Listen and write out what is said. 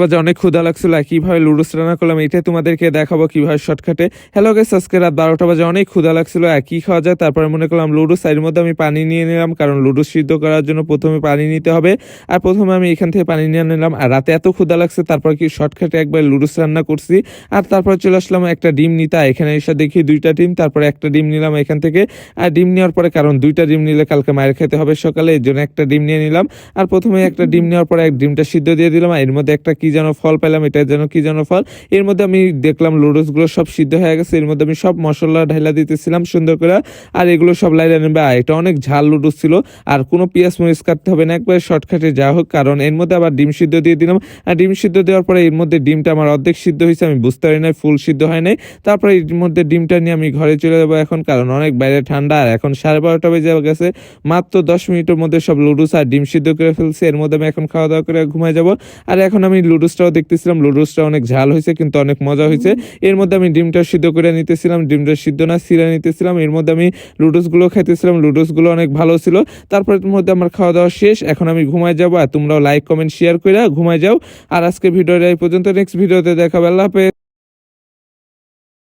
বাজে অনেক ক্ষুধা লাগছিল কিভাবে লুডুস রান্না করলাম এটাই তোমাদেরকে দেখাবো কিভাবে শর্টকাটে। হ্যালো গাইস, আজকে রাত 12টা বাজে অনেক ক্ষুধা লাগছিল কি খাওয়া যায়, তারপরে মনে করলাম লুডুস। এর মধ্যে আমি পানি নিয়ে নিলাম, কারণ লুডুস সিদ্ধ করার জন্য প্রথমে পানি নিতে হবে। আর প্রথমে আমি এখান থেকে পানি নিয়ে নিলাম। আর রাতে এত ক্ষুধা লাগছে, তারপর কি শর্টকাটে একবার লুডুস রান্না করছি। আর তারপর চলে আসলাম একটা ডিম নিতে। এখানে এসে দেখি দুইটা ডিম, তারপরে একটা ডিম নিলাম এখান থেকে। আর ডিম নেওয়ার পরে, কারণ দুইটা ডিম নিলে কালকে মায়ের খেতে হবে সকালে, এর জন্য একটা ডিম নিয়ে নিলাম। আর প্রথমে একটা ডিম নেওয়ার পরে এক ডিমটা সিদ্ধ দিয়ে দিলাম। আর এর মধ্যে একটা কি যেন ফল পেলাম, এটা যেন কি যেন ফল। এর মধ্যে আমি দেখলাম লুডুস গুলো সব সিদ্ধ হয়ে গেছে। এর মধ্যে আমি সব মশলা ঢাইলা দিতেছিলাম সুন্দর করে। আর এগুলো সব লাইলা নেবে। এটা অনেক ঝাল লুডুস ছিল, আর কোনো পেঁয়াজ মরিচ কাটতে হবে না, একবার শর্টকাটে যা হোক। কারণ এর মধ্যে আবার ডিম সিদ্ধ দিয়ে দিলাম। আর ডিম সিদ্ধ দেওয়ার পরে এর মধ্যে ডিমটা আমার অর্ধেক সিদ্ধ হয়েছে, আমি বুঝতে পারি না ফুল সিদ্ধ হয় নাই। তারপরে এর মধ্যে ডিমটা নিয়ে আমি ঘরে চলে যাবো এখন, কারণ অনেক বাইরে ঠান্ডা। আর এখন 12:30 বেজে গেছে, মাত্র 10 মিনিটের মধ্যে সব লুডুস আর ডিম সিদ্ধ করে ফেলছে। এর মধ্যে আমি এখন খাওয়া দাওয়া করে ঘুমায় যাবো। আর এখন আমি লুডুসটাও দেখতেছিলাম, লুডুসটা অনেক ঝাল হয়েছে কিন্তু অনেক মজা হয়েছে। এর মধ্যে আমি ডিমটা সিদ্ধ করে নিতেছিলাম, ডিমটা সিদ্ধ না ছিঁড়ে নিতেছিলাম। এর মধ্যে আমি লুডুসগুলো খাইতেছিলাম, লুডুসগুলো অনেক ভালো ছিল। তারপরের মধ্যে আমার খাওয়া দাওয়া শেষ, এখন আমি ঘুমায় যাবো। আর তোমরাও লাইক কমেন্ট শেয়ার করে ঘুমায় যাও। আর আজকে ভিডিওটা এই পর্যন্ত, নেক্সট ভিডিওতে দেখাবে। আল্লাহ হাফেজ।